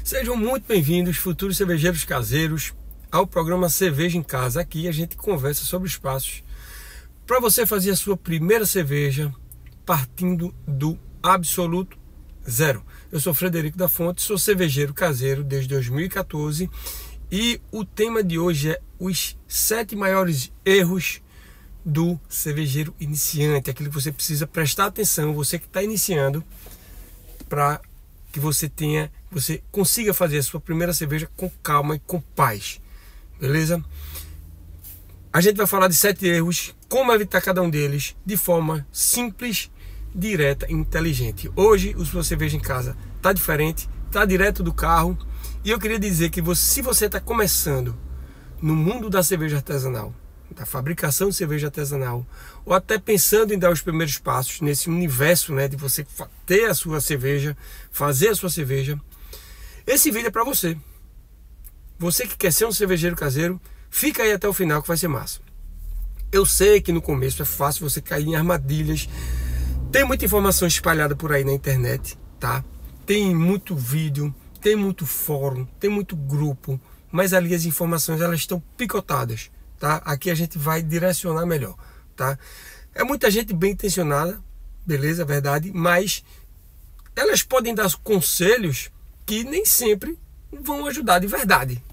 Sejam muito bem-vindos, futuros cervejeiros caseiros, ao programa Cerveja em Casa. Aqui a gente conversa sobre os passos para você fazer a sua primeira cerveja partindo do absoluto zero. Eu sou Frederico da Fonte, sou cervejeiro caseiro desde 2014 e o tema de hoje é os 7 maiores erros do cervejeiro iniciante, aquilo que você precisa prestar atenção, você que está iniciando, para que você consiga fazer a sua primeira cerveja com calma e com paz, beleza? A gente vai falar de 7 erros, como evitar cada um deles de forma simples, direta e inteligente. Hoje o sua cerveja em casa tá diferente, tá direto do carro, e eu queria dizer que se você está começando no mundo da cerveja artesanal, da fabricação de cerveja artesanal, ou até pensando em dar os primeiros passos nesse universo, né, de você ter a sua cerveja, fazer a sua cerveja, esse vídeo é para você. Você que quer ser um cervejeiro caseiro, fica aí até o final que vai ser massa. Eu sei que no começo é fácil você cair em armadilhas, tem muita informação espalhada por aí na internet, tá? Tem muito vídeo, tem muito fórum, tem muito grupo, mas ali as informações elas estão picotadas. Tá? Aqui a gente vai direcionar melhor, tá? É muita gente bem intencionada, beleza, é verdade, mas elas podem dar conselhos que nem sempre vão ajudar de verdade,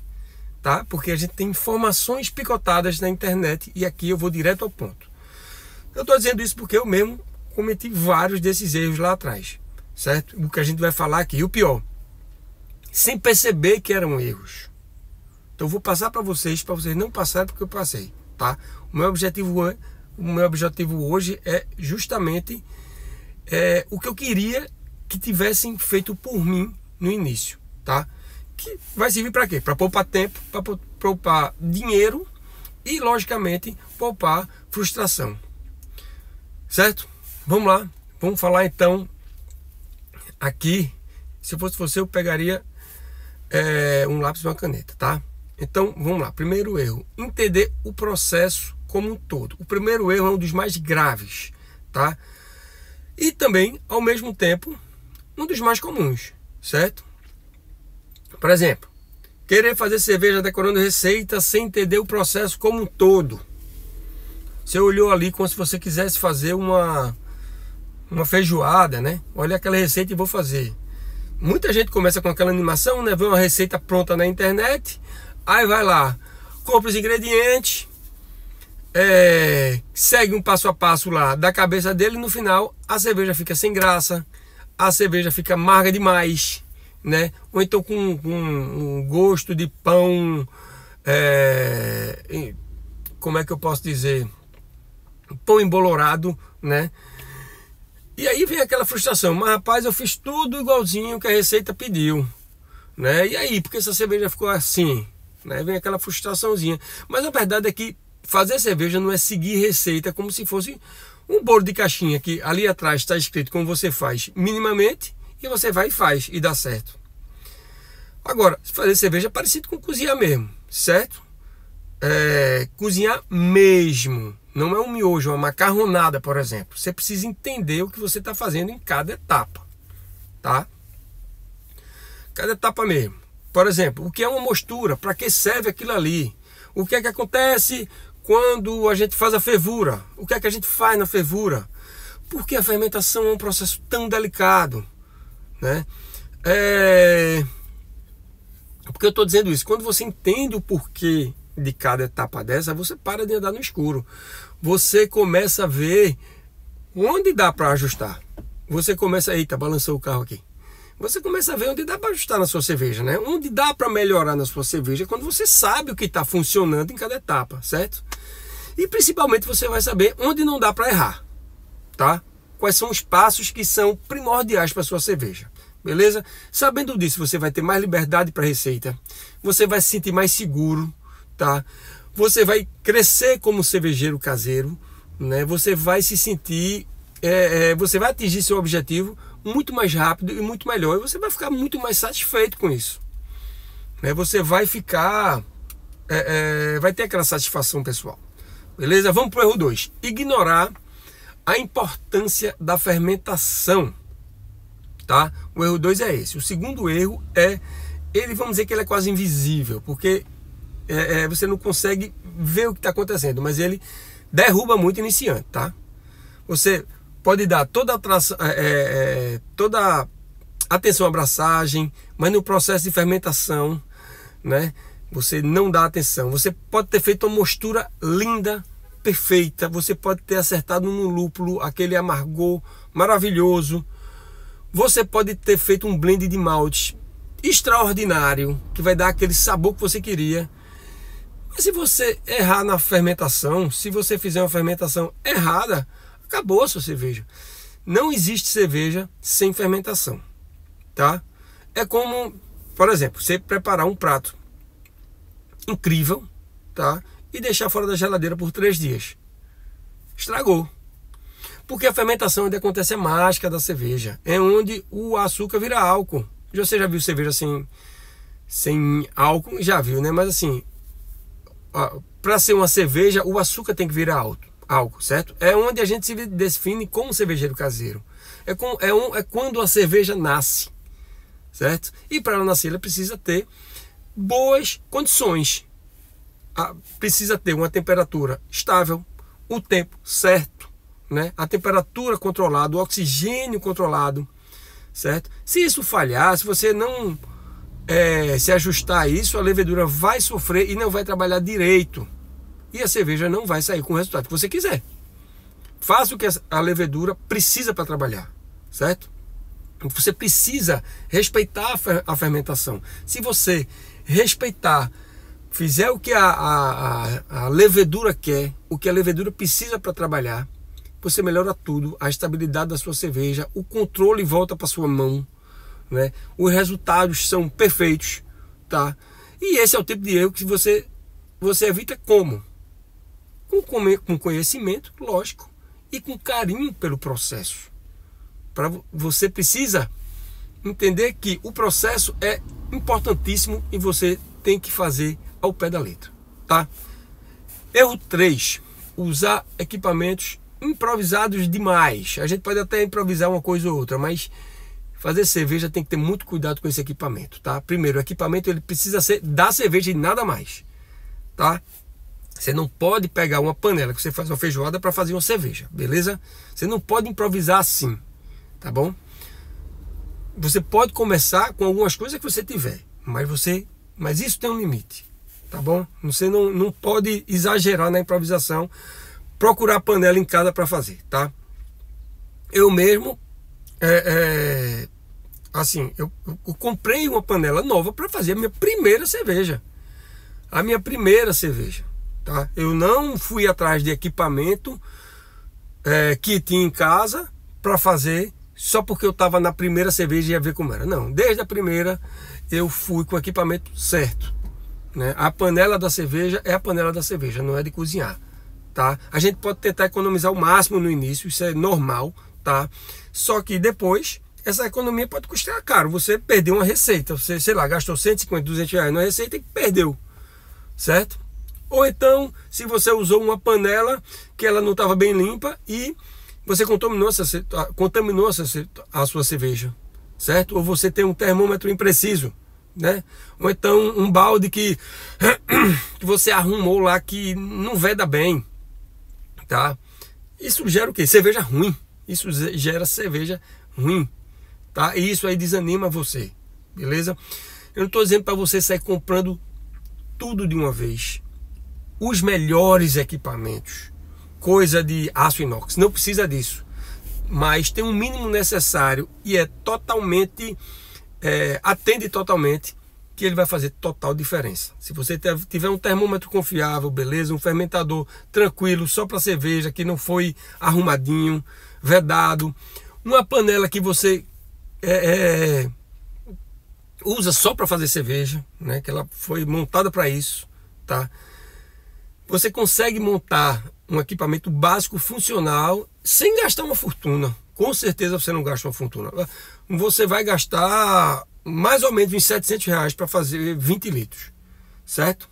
tá? Porque a gente tem informações picotadas na internet e aqui eu vou direto ao ponto. Eu tô dizendo isso porque eu mesmo cometi vários desses erros lá atrás, certo? O que a gente vai falar aqui, e o pior, sem perceber que eram erros. Então eu vou passar para vocês não passarem porque eu passei, tá? O meu objetivo hoje é justamente o que eu queria que tivessem feito por mim no início, tá? Que vai servir para quê? Para poupar tempo, para poupar dinheiro e, logicamente, poupar frustração, certo? Vamos lá, vamos falar então aqui. Se eu fosse você, eu pegaria um lápis e uma caneta, tá? Então, vamos lá. Primeiro erro, entender o processo como um todo. O primeiro erro é um dos mais graves, tá? E também, ao mesmo tempo, um dos mais comuns, certo? Por exemplo, querer fazer cerveja decorando receita sem entender o processo como um todo. Você olhou ali como se você quisesse fazer uma feijoada, né? Olha aquela receita e vou fazer. Muita gente começa com aquela animação, né? Vê uma receita pronta na internet, aí vai lá, compra os ingredientes, segue um passo a passo lá da cabeça dele, e no final a cerveja fica sem graça, a cerveja fica amarga demais, né? Ou então com um gosto de pão, como é que eu posso dizer? Pão embolorado, né? E aí vem aquela frustração, mas rapaz, eu fiz tudo igualzinho que a receita pediu, né? E aí, porque essa cerveja ficou assim? Né? Vem aquela frustraçãozinha. Mas a verdade é que fazer cerveja não é seguir receita como se fosse um bolo de caixinha, que ali atrás está escrito como você faz minimamente, e você vai e faz, e dá certo. Agora, fazer cerveja é parecido com cozinhar mesmo, certo? Cozinhar mesmo. Não é um miojo, é uma macarronada, por exemplo. Você precisa entender o que você está fazendo em cada etapa, tá? Cada etapa mesmo. Por exemplo, o que é uma mostura? Para que serve aquilo ali? O que é que acontece quando a gente faz a fervura? O que é que a gente faz na fervura? Por que a fermentação é um processo tão delicado, né? Porque eu estou dizendo isso. Quando você entende o porquê de cada etapa dessa, você para de andar no escuro. Você começa a ver onde dá para ajustar. Você começa... Eita, balançou o carro aqui. Você começa a ver onde dá para ajustar na sua cerveja, né? Onde dá para melhorar na sua cerveja quando você sabe o que está funcionando em cada etapa, certo? E principalmente você vai saber onde não dá para errar, tá? Quais são os passos que são primordiais para sua cerveja, beleza? Sabendo disso, você vai ter mais liberdade para a receita, você vai se sentir mais seguro, tá? Você vai crescer como cervejeiro caseiro, né? Você vai se sentir, você vai atingir seu objetivo muito mais rápido e muito melhor, e você vai ficar muito mais satisfeito com isso, né? Você vai ficar, vai ter aquela satisfação pessoal, beleza? Vamos para o erro 2, ignorar a importância da fermentação, tá? O erro 2 é esse. O segundo erro é ele, vamos dizer que ele é quase invisível, porque você não consegue ver o que está acontecendo, mas ele derruba muito iniciante, tá? Você pode dar toda atenção à abraçagem, mas no processo de fermentação, né, você não dá atenção. Você pode ter feito uma mostura linda, perfeita, você pode ter acertado no lúpulo aquele amargor maravilhoso, você pode ter feito um blend de maltes extraordinário, que vai dar aquele sabor que você queria. Mas se você errar na fermentação, se você fizer uma fermentação errada, acabou a sua cerveja. Não existe cerveja sem fermentação, tá? É como, por exemplo, você preparar um prato incrível, tá? E deixar fora da geladeira por 3 dias. Estragou. Porque a fermentação é onde acontece a mágica da cerveja. É onde o açúcar vira álcool. Você já viu cerveja sem álcool? Já viu, né? Mas assim, para ser uma cerveja, o açúcar tem que virar álcool, certo? É onde a gente se define como cervejeiro caseiro. É quando a cerveja nasce, certo? E para ela nascer, ela precisa ter boas condições. Precisa ter uma temperatura estável, o tempo certo, né? A temperatura controlada, o oxigênio controlado, certo? Se isso falhar, se você não se ajustar a isso, a levedura vai sofrer e não vai trabalhar direito. E a cerveja não vai sair com o resultado que você quiser. Faça o que a levedura precisa para trabalhar, certo? Você precisa respeitar a fermentação. Se você respeitar, fizer o que a levedura quer, o que a levedura precisa para trabalhar, você melhora tudo, a estabilidade da sua cerveja, o controle volta para sua mão, né? Os resultados são perfeitos, tá? E esse é o tipo de erro que você evita como? Com conhecimento, lógico, e com carinho pelo processo. Você precisa entender que o processo é importantíssimo e você tem que fazer ao pé da letra, tá? Erro 3, usar equipamentos improvisados demais. A gente pode até improvisar uma coisa ou outra, mas fazer cerveja tem que ter muito cuidado com esse equipamento, tá? Primeiro, o equipamento ele precisa ser da cerveja e nada mais, tá? Você não pode pegar uma panela que você faz uma feijoada para fazer uma cerveja, beleza? Você não pode improvisar assim, tá bom? Você pode começar com algumas coisas que você tiver, mas isso tem um limite, tá bom? Você não pode exagerar na improvisação, procurar panela em casa para fazer, tá? Eu mesmo, eu comprei uma panela nova para fazer a minha primeira cerveja. Tá? Eu não fui atrás de equipamento que tinha em casa para fazer só porque eu estava na primeira cerveja e ia ver como era. Não, desde a primeira eu fui com o equipamento certo, né? A panela da cerveja é a panela da cerveja, não é de cozinhar, tá? A gente pode tentar economizar o máximo no início, isso é normal, tá? Só que depois essa economia pode custar caro. Você perdeu uma receita, você, sei lá, gastou 150, 200 reais numa receita e perdeu, certo? Ou então, se você usou uma panela que ela não estava bem limpa e você contaminou a sua cerveja, certo? Ou você tem um termômetro impreciso, né? Ou então um balde que você arrumou lá que não veda bem, tá? Isso gera o quê? Cerveja ruim. Isso gera cerveja ruim, tá? E isso aí desanima você, beleza? Eu não estou dizendo para você sair comprando tudo de uma vez. Os melhores equipamentos, coisa de aço inox, não precisa disso, mas tem um mínimo necessário e atende totalmente, que ele vai fazer total diferença. Se você tiver um termômetro confiável, beleza, um fermentador tranquilo, só para cerveja, que não foi arrumadinho, vedado, uma panela que você usa só para fazer cerveja, né, que ela foi montada para isso, tá? Você consegue montar um equipamento básico, funcional, sem gastar uma fortuna. Com certeza você não gasta uma fortuna. Você vai gastar mais ou menos uns 700 reais para fazer 20 litros, certo?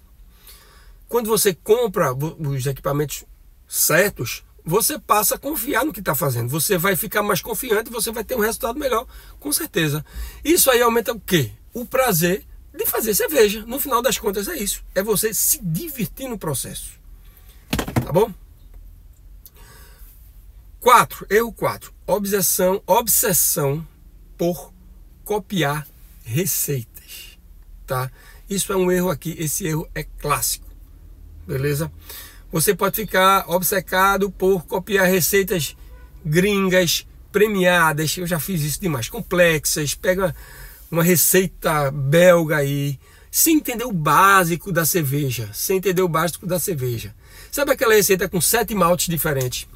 Quando você compra os equipamentos certos, você passa a confiar no que está fazendo. Você vai ficar mais confiante e você vai ter um resultado melhor, com certeza. Isso aí aumenta o quê? O prazer fazer cerveja. No final das contas é isso. É você se divertir no processo. Tá bom? Erro 4. Obsessão por copiar receitas. Tá? Isso é um erro aqui. Esse erro é clássico. Beleza? Você pode ficar obcecado por copiar receitas gringas, premiadas. Eu já fiz isso demais. Complexas. Pega uma receita belga aí, sem entender o básico da cerveja. Sabe aquela receita com 7 maltes diferentes?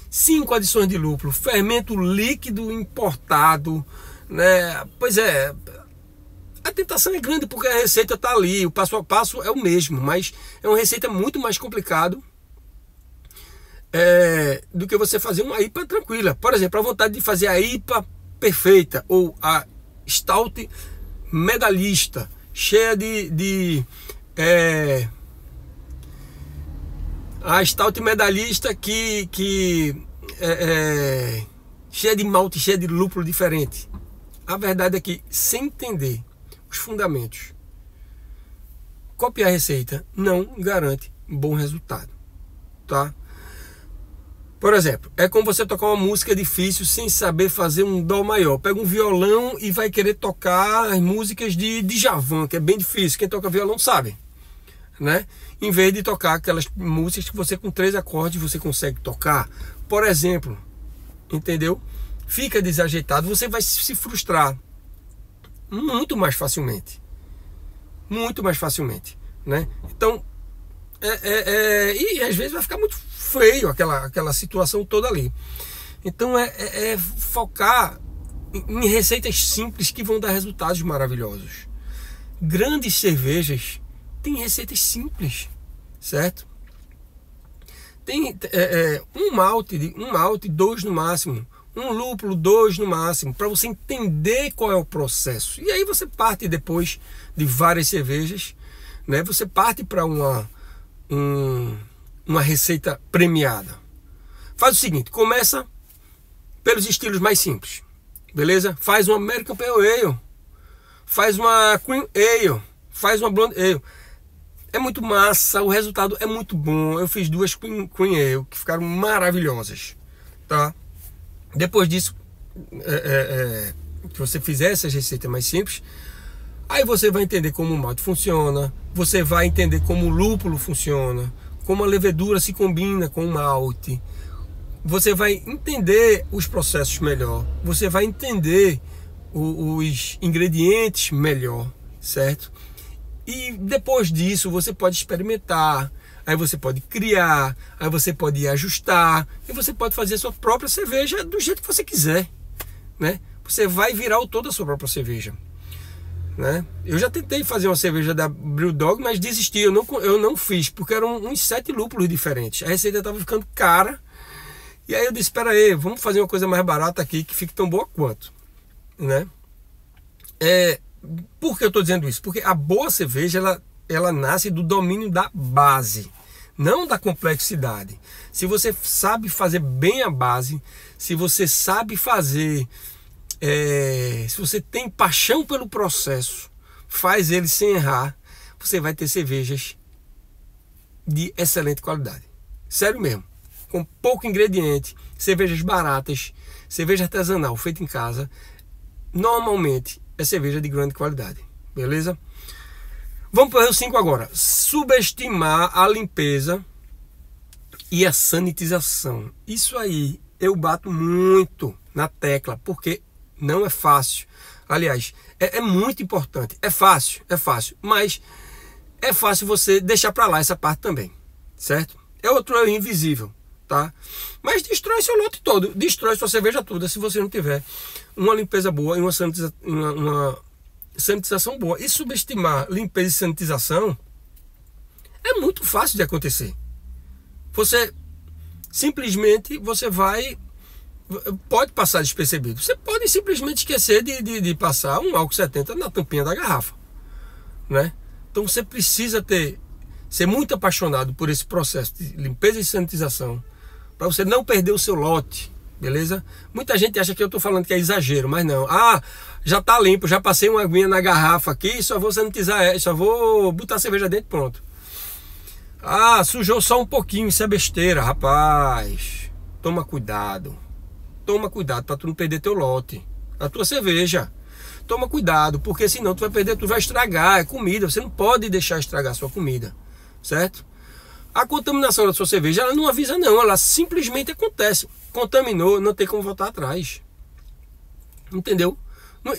5 adições de lúpulo, fermento líquido importado, né? Pois é, a tentação é grande porque a receita está ali, o passo a passo é o mesmo, mas é uma receita muito mais complicado do que você fazer uma IPA tranquila. Por exemplo, a vontade de fazer a IPA perfeita ou a Stout medalhista, cheia a Stout medalhista cheia de malte, cheia de lúpulo diferente. A verdade é que, sem entender os fundamentos, copiar a receita não garante bom resultado, tá? Por exemplo, é como você tocar uma música difícil sem saber fazer um dó maior. Pega um violão e vai querer tocar as músicas de Djavan, que é bem difícil. Quem toca violão sabe, né? Em vez de tocar aquelas músicas que você com 3 acordes você consegue tocar. Por exemplo, entendeu? Fica desajeitado, você vai se frustrar muito mais facilmente. Muito mais facilmente, né? Então, e às vezes vai ficar muito feio aquela situação toda ali. Então focar em receitas simples que vão dar resultados maravilhosos. Grandes cervejas têm receitas simples, certo? Tem um malte, 2 no máximo, um lúpulo, 2 no máximo, para você entender qual é o processo. E aí você parte depois de várias cervejas, né? Você parte para uma receita premiada. Faz o seguinte, começa pelos estilos mais simples, beleza? Faz uma American Pale Ale, faz uma Cream Ale, faz uma Blonde Ale. É muito massa, o resultado é muito bom. Eu fiz 2 Cream Ale que ficaram maravilhosas, tá? Depois disso, que você fizer essas receitas mais simples, aí você vai entender como o malte funciona, você vai entender como o lúpulo funciona, como a levedura se combina com o malte. Você vai entender os processos melhor, você vai entender os ingredientes melhor, certo? E depois disso você pode experimentar, aí você pode criar, aí você pode ajustar, e você pode fazer a sua própria cerveja do jeito que você quiser, né? Você vai virar o todo a sua própria cerveja, né? Eu já tentei fazer uma cerveja da Brewdog, mas desisti, eu não fiz, porque eram uns 7 lúpulos diferentes. A receita estava ficando cara, e aí eu disse, espera aí, vamos fazer uma coisa mais barata aqui, que fique tão boa quanto, né? Por que eu estou dizendo isso? Porque a boa cerveja, ela nasce do domínio da base, não da complexidade. Se você sabe fazer bem a base, se você sabe fazer, se você tem paixão pelo processo, faz ele sem errar, você vai ter cervejas de excelente qualidade. Sério mesmo. Com pouco ingrediente, cervejas baratas, cerveja artesanal feita em casa, normalmente é cerveja de grande qualidade. Beleza? Vamos para o erro 5 agora. Subestimar a limpeza e a sanitização. Isso aí eu bato muito na tecla, porque não é fácil. Aliás, é muito importante. É fácil, mas é fácil você deixar para lá essa parte também, certo? É outro erro invisível, tá? Mas destrói seu lote todo, destrói sua cerveja toda se você não tiver uma limpeza boa e uma sanitização boa. E subestimar limpeza e sanitização é muito fácil de acontecer. Você simplesmente pode passar despercebido. Você pode simplesmente esquecer de passar um álcool 70 na tampinha da garrafa, né? Então você precisa ser muito apaixonado por esse processo de limpeza e sanitização para você não perder o seu lote, beleza? Muita gente acha que eu tô falando que é exagero, mas não. Ah, já tá limpo, já passei uma aguinha na garrafa aqui, só vou sanitizar, só vou botar a cerveja dentro, pronto. Ah, sujou só um pouquinho, isso é besteira, rapaz. Toma cuidado para tu não perder teu lote, a tua cerveja. Toma cuidado, porque senão tu vai perder, tu vai estragar, é comida, você não pode deixar estragar a sua comida, certo? A contaminação da sua cerveja, ela não avisa não, ela simplesmente acontece. Contaminou, não tem como voltar atrás. Entendeu?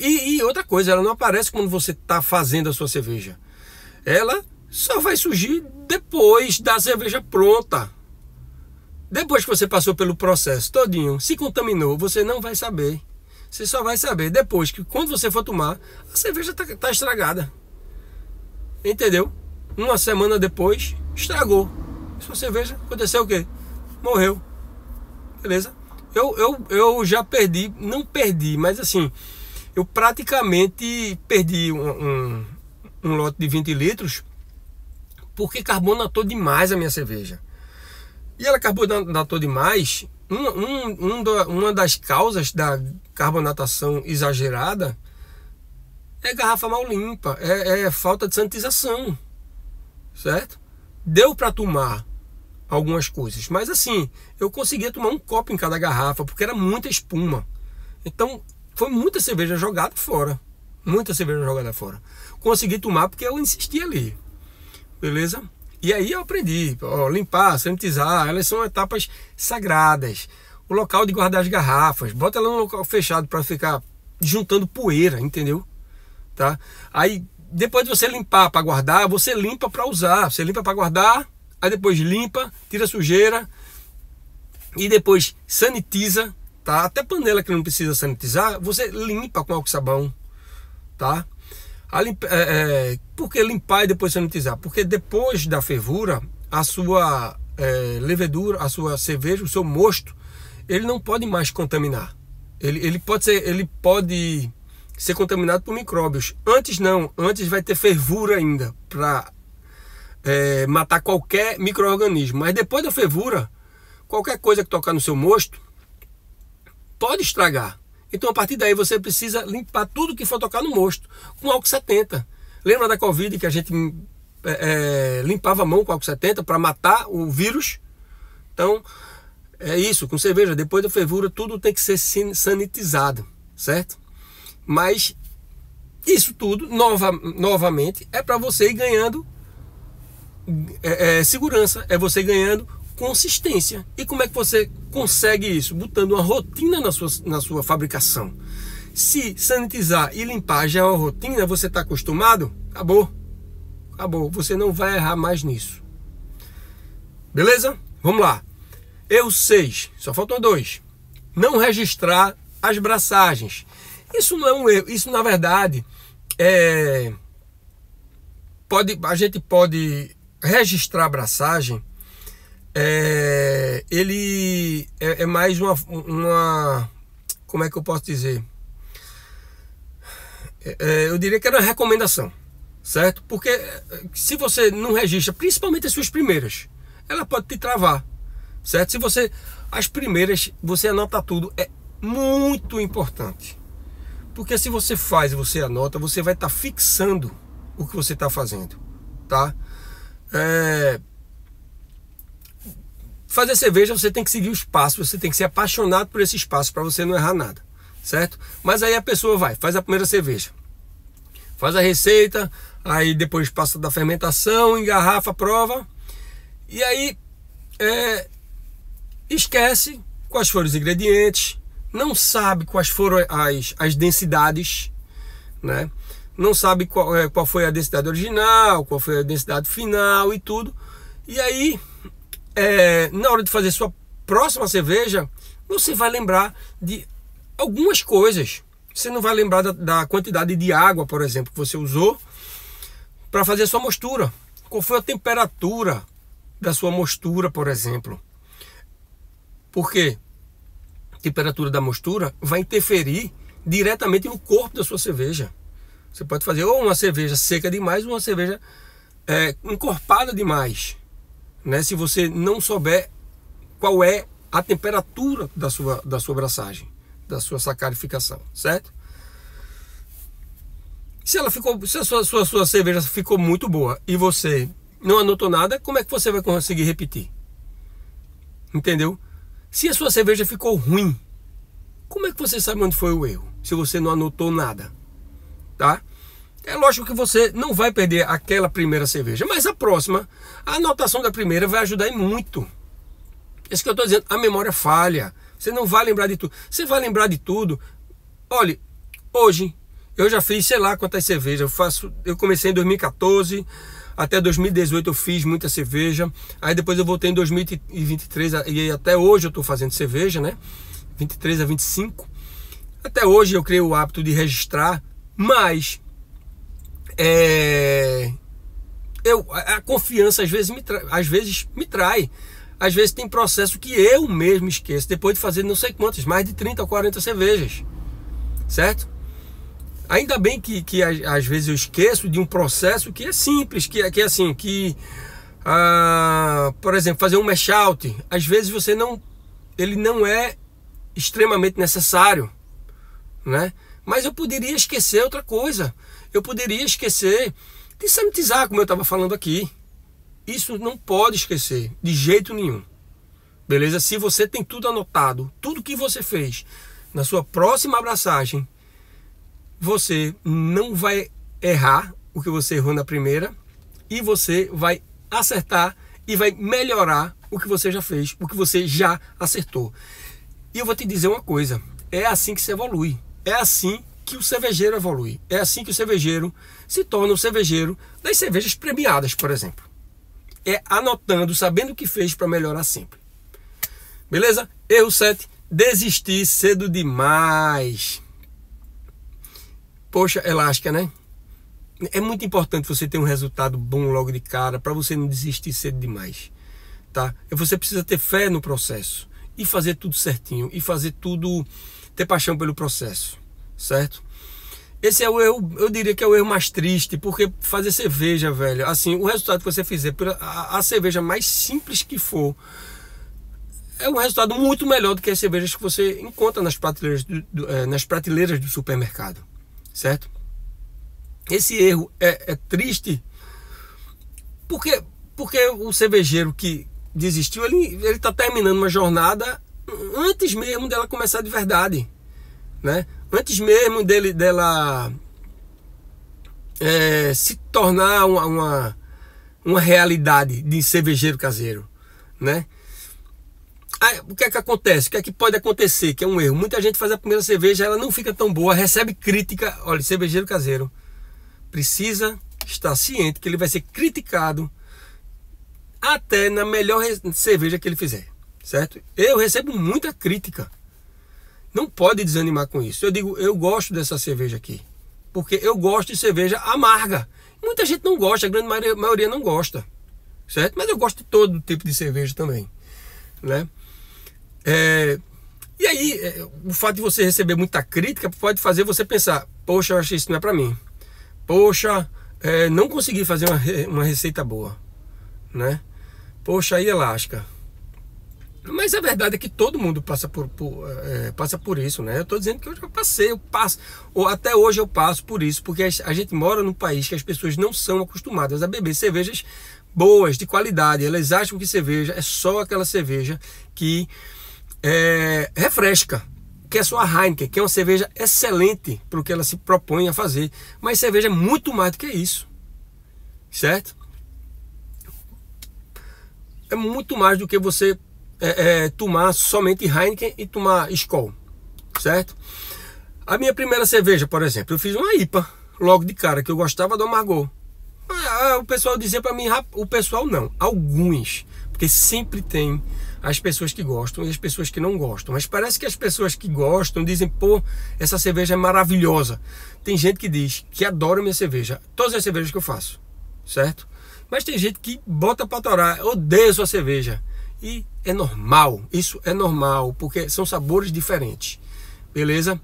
E outra coisa, ela não aparece quando você está fazendo a sua cerveja. Ela só vai surgir depois da cerveja pronta. Depois que você passou pelo processo todinho, se contaminou, você não vai saber. Você só vai saber depois que, quando você for tomar, a cerveja tá estragada. Entendeu? Uma semana depois, estragou. Sua cerveja, aconteceu o quê? Morreu. Beleza? Eu já perdi, não perdi, mas assim, eu praticamente perdi um lote de 20 litros porque carbonatou demais a minha cerveja. E ela carbonatou demais. Uma das causas da carbonatação exagerada é garrafa mal limpa, é falta de sanitização, certo? Deu para tomar algumas coisas, mas assim, eu conseguia tomar um copo em cada garrafa, porque era muita espuma. Então, foi muita cerveja jogada fora. Muita cerveja jogada fora. Consegui tomar porque eu insisti ali. Beleza? E aí eu aprendi, ó, limpar, sanitizar, elas são etapas sagradas. O local de guardar as garrafas, bota ela num local fechado para ficar juntando poeira, entendeu? Tá? Aí, depois de você limpar para guardar, você limpa para usar. Você limpa para guardar, aí depois limpa, tira a sujeira e depois sanitiza, tá? Até panela que não precisa sanitizar, você limpa com álcool e sabão, tá? Por que limpar e depois sanitizar? Porque depois da fervura, a sua levedura, a sua cerveja, o seu mosto, ele não pode mais contaminar. Ele pode ser contaminado por micróbios. Antes não, antes vai ter fervura ainda para matar qualquer micro-organismo. Mas depois da fervura, qualquer coisa que tocar no seu mosto pode estragar. Então a partir daí você precisa limpar tudo que for tocar no mosto com álcool 70. Lembra da Covid que a gente limpava a mão com álcool 70 para matar o vírus? Então é isso, com cerveja, depois da fervura tudo tem que ser sanitizado, certo? Mas isso tudo, novamente, é para você ir ganhando segurança, é você ganhando consistência. E como é que você consegue isso? Botando uma rotina na sua fabricação. Se sanitizar e limpar já é uma rotina, você está acostumado, acabou. Acabou, você não vai errar mais nisso. Beleza? Vamos lá. Erro 6, só faltam 2. Não registrar as braçagens. Isso não é um erro, isso na verdade a gente pode registrar a braçagem. Ele é mais uma como é que eu posso dizer? Eu diria que era uma recomendação, certo? Porque se você não registra, principalmente as suas primeiras, ela pode te travar, certo? Se você, as primeiras, você anota tudo, é muito importante. Porque se você faz e você anota, você vai estar fixando o que você está fazendo, tá? Fazer cerveja, você tem que seguir os passos, você tem que ser apaixonado por esse espaço para você não errar nada, certo? Mas aí a pessoa faz a primeira cerveja, faz a receita, aí depois passa da fermentação, engarrafa, prova, e aí esquece quais foram os ingredientes, não sabe quais foram as densidades, né? Não sabe qual foi a densidade original, qual foi a densidade final e tudo, e aí na hora de fazer sua próxima cerveja, você vai lembrar de algumas coisas. Você não vai lembrar da quantidade de água, por exemplo, que você usou para fazer a sua mostura. Qual foi a temperatura da sua mostura, por exemplo. Por quê? A temperatura da mostura vai interferir diretamente no corpo da sua cerveja. Você pode fazer ou uma cerveja seca demais ou uma cerveja encorpada demais, né? Se você não souber qual é a temperatura da sua abraçagem, da sua sacarificação, certo? Se a sua cerveja ficou muito boa e você não anotou nada, como é que você vai conseguir repetir? Entendeu? Se a sua cerveja ficou ruim, como é que você sabe onde foi o erro? Se você não anotou nada, tá? É lógico que você não vai perder aquela primeira cerveja, mas a próxima, a anotação da primeira vai ajudar muito. Isso que eu estou dizendo, a memória falha. Você não vai lembrar de tudo. Você vai lembrar de tudo. Olha, hoje eu já fiz, sei lá quantas cervejas. Eu comecei em 2014, até 2018 eu fiz muita cerveja. Aí depois eu voltei em 2023 e até hoje eu estou fazendo cerveja, né? 23 a 25. Até hoje eu criei o hábito de registrar, mas a confiança às vezes me trai. Às vezes tem processo que eu mesmo esqueço, depois de fazer não sei quantas, mais de 30 ou 40 cervejas, certo? Ainda bem que às vezes eu esqueço de um processo que é simples, que é assim, por exemplo, fazer um mash out, às vezes ele não é extremamente necessário, né? Mas eu poderia esquecer outra coisa, eu poderia esquecer de sanitizar, como eu estava falando aqui. Isso não pode esquecer, de jeito nenhum, beleza? Se você tem tudo anotado, tudo que você fez, na sua próxima abraçagem, você não vai errar o que você errou na primeira e você vai acertar e vai melhorar o que você já fez, o que você já acertou. E eu vou te dizer uma coisa, é assim que se evolui, é assim que o cervejeiro evolui, é assim que o cervejeiro se torna o cervejeiro das cervejas premiadas, por exemplo. É anotando, sabendo o que fez para melhorar sempre. Beleza? Erro 7, desistir cedo demais. Poxa, elástica, né? É muito importante você ter um resultado bom logo de cara, para você não desistir cedo demais, tá? Você precisa ter fé no processo e fazer tudo certinho, e fazer tudo, ter paixão pelo processo, certo? Esse é o erro, eu diria que é o erro mais triste, porque fazer cerveja, velho, assim, o resultado que você fizer, a cerveja mais simples que for, é um resultado muito melhor do que as cervejas que você encontra nas prateleiras do supermercado, certo? Esse erro é triste, porque o cervejeiro que desistiu, ele está terminando uma jornada antes mesmo dela começar de verdade, né? Antes mesmo dela se tornar uma realidade de cervejeiro caseiro, né? Aí, o que é que acontece? O que é que pode acontecer? Que é um erro. Muita gente faz a primeira cerveja, ela não fica tão boa, recebe crítica. Olha, cervejeiro caseiro precisa estar ciente que ele vai ser criticado até na melhor cerveja que ele fizer, certo? Eu recebo muita crítica. Não pode desanimar com isso. Eu digo, eu gosto dessa cerveja aqui, porque eu gosto de cerveja amarga. Muita gente não gosta, a grande maioria não gosta, certo? Mas eu gosto de todo tipo de cerveja também, né? E aí, o fato de você receber muita crítica pode fazer você pensar, poxa, eu achei isso não é para mim. Poxa, não consegui fazer uma receita boa, né? Poxa, aí elástica. Mas a verdade é que todo mundo passa por isso, né? Eu estou dizendo que eu já passei, eu passo, ou até hoje eu passo por isso, porque a gente mora num país que as pessoas não são acostumadas a beber cervejas boas, de qualidade. Elas acham que cerveja é só aquela cerveja que refresca, que é só a Heineken, que é uma cerveja excelente para o que ela se propõe a fazer. Mas cerveja é muito mais do que isso, certo? É muito mais do que você tomar somente Heineken e tomar Skol, certo? A minha primeira cerveja, por exemplo, eu fiz uma IPA logo de cara, que eu gostava do amargor. O pessoal dizia para mim, o pessoal não, alguns, porque sempre tem as pessoas que gostam e as pessoas que não gostam, mas parece que as pessoas que gostam dizem, pô, essa cerveja é maravilhosa. Tem gente que diz que adora minha cerveja, todas as cervejas que eu faço, certo? Mas tem gente que bota para torar, odeia sua cerveja. E é normal, isso é normal, porque são sabores diferentes, beleza?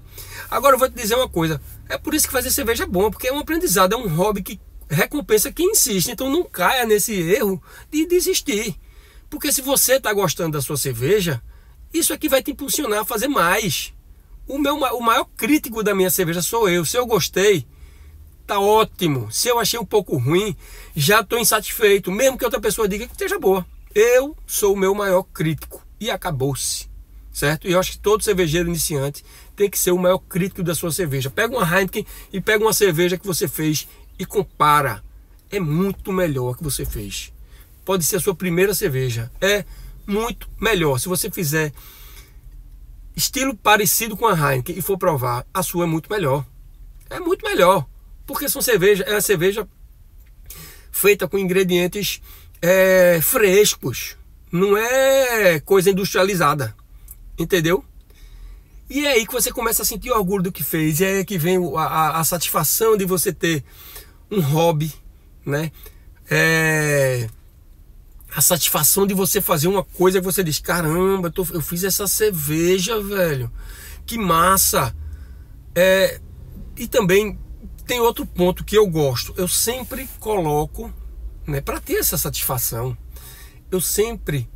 Agora eu vou te dizer uma coisa, é por isso que fazer cerveja é bom, porque é um aprendizado, é um hobby que recompensa quem insiste. Então não caia nesse erro de desistir, porque se você está gostando da sua cerveja, Isso aqui vai te impulsionar a fazer mais. O maior crítico da minha cerveja sou eu. Se eu gostei, tá ótimo. Se eu achei um pouco ruim, já estou insatisfeito. Mesmo que outra pessoa diga que esteja boa. Eu sou o meu maior crítico. E acabou-se. Certo? E eu acho que todo cervejeiro iniciante tem que ser o maior crítico da sua cerveja. Pega uma Heineken e pega uma cerveja que você fez e compara. É muito melhor a que você fez. Pode ser a sua primeira cerveja. É muito melhor. Se você fizer estilo parecido com a Heineken e for provar, a sua é muito melhor. É muito melhor. Porque são cerveja, é uma cerveja feita com ingredientes frescos. Não é coisa industrializada. Entendeu? E é aí que você começa a sentir orgulho do que fez. E é aí que vem a satisfação de você ter um hobby, né? A satisfação de você fazer uma coisa que você diz, caramba, eu fiz essa cerveja, velho. Que massa. E também tem outro ponto que eu gosto. Eu sempre coloco, né, para ter essa satisfação, eu sempre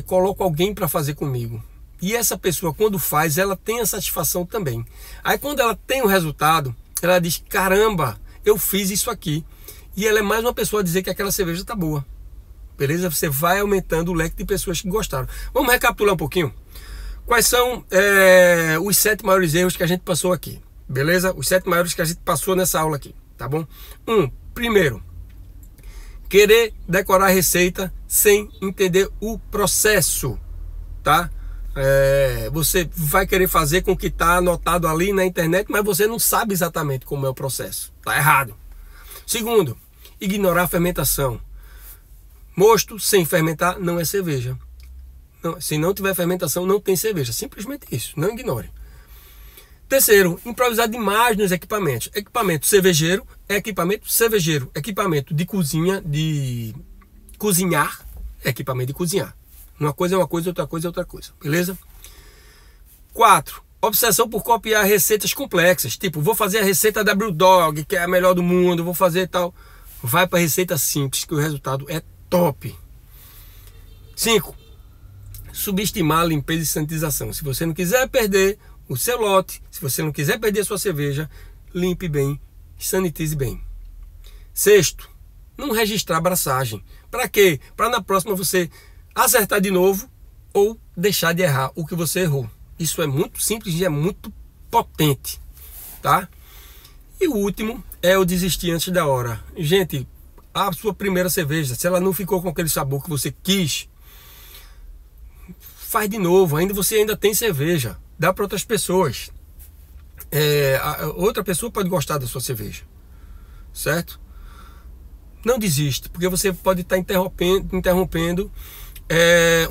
coloco alguém para fazer comigo. E essa pessoa, quando faz, ela tem a satisfação também. Aí quando ela tem o resultado, ela diz, caramba, eu fiz isso aqui. E ela é mais uma pessoa a dizer que aquela cerveja tá boa. Beleza? Você vai aumentando o leque de pessoas que gostaram. Vamos recapitular um pouquinho. Quais são os 7 maiores erros que a gente passou aqui? Beleza? Os 7 maiores que a gente passou nessa aula aqui. Tá bom? Primeiro, querer decorar a receita sem entender o processo. Tá? Você vai querer fazer com o que está anotado ali na internet, mas você não sabe exatamente como é o processo. Tá errado. Segundo, ignorar a fermentação. Mosto sem fermentar não é cerveja. Não, se não tiver fermentação, não tem cerveja. Simplesmente isso. Não ignore. Terceiro, improvisar demais nos equipamentos. Equipamento cervejeiro é equipamento cervejeiro. Equipamento de cozinha, de cozinhar, é equipamento de cozinhar. Uma coisa é uma coisa, outra coisa é outra coisa. Beleza? 4. Obsessão por copiar receitas complexas. Tipo, vou fazer a receita da Brewdog, que é a melhor do mundo, vou fazer tal. Vai para receita simples, que o resultado é top. 5. Subestimar a limpeza e sanitização. Se você não quiser perder o seu lote, se você não quiser perder a sua cerveja, limpe bem, sanitize bem. 6. Não registrar abraçagem. Para quê? Para na próxima você acertar de novo ou deixar de errar o que você errou. Isso é muito simples e é muito potente, tá? E o último é o desistir antes da hora. Gente, a sua primeira cerveja, se ela não ficou com aquele sabor que você quis, faz de novo. Você ainda tem cerveja. Dá para outras pessoas. Outra pessoa pode gostar da sua cerveja, certo? Não desiste, porque você pode estar interrompendo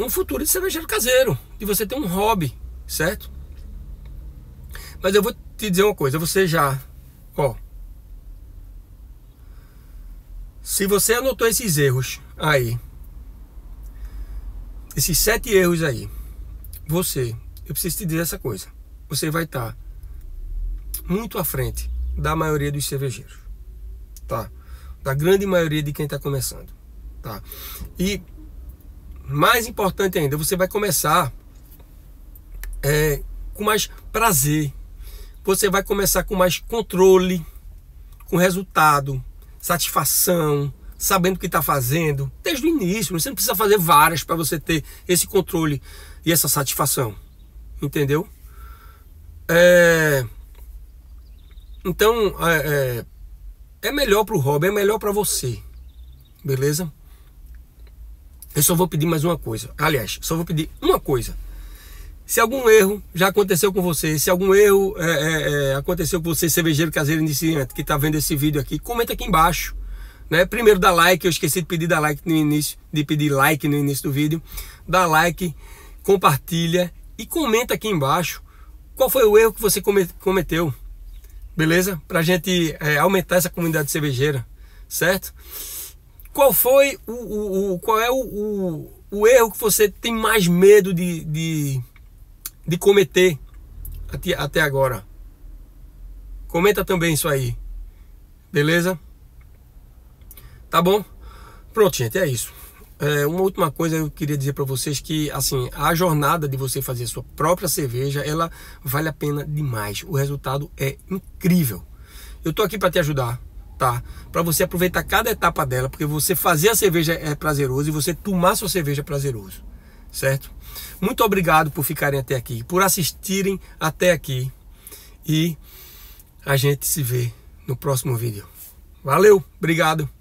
um futuro de cervejeiro caseiro, de você ter um hobby, certo? Mas eu vou te dizer uma coisa, se você anotou esses erros aí, esses 7 erros aí, eu preciso te dizer essa coisa, você vai estar muito à frente da maioria dos cervejeiros, tá? Da grande maioria de quem está começando, tá? E mais importante ainda, você vai começar com mais prazer, você vai começar com mais controle, com resultado, satisfação, sabendo o que está fazendo desde o início. Você não precisa fazer várias para você ter esse controle e essa satisfação, entendeu? Então é melhor para o hobby, é melhor para você, beleza? Eu só vou pedir mais uma coisa. Aliás, só vou pedir uma coisa. Se algum erro já aconteceu com você, se algum erro aconteceu com você, cervejeiro caseiro iniciante, que está vendo esse vídeo aqui, comenta aqui embaixo, né? Primeiro dá like, eu esqueci de pedir like no início, no início do vídeo. Dá like, compartilha e comenta aqui embaixo qual foi o erro que você cometeu, beleza? Pra gente aumentar essa comunidade cervejeira, certo? Qual foi qual é o erro que você tem mais medo de cometer até agora? Comenta também isso aí, beleza? Tá bom? Pronto, gente, é isso. uma última coisa eu queria dizer para vocês que assim, a jornada de você fazer sua própria cerveja, ela vale a pena demais. O resultado é incrível. Eu tô aqui para te ajudar, tá? Para você aproveitar cada etapa dela, porque você fazer a cerveja é prazeroso e você tomar sua cerveja é prazeroso, certo? Muito obrigado por ficarem até aqui, por assistirem até aqui, e a gente se vê no próximo vídeo. Valeu, obrigado!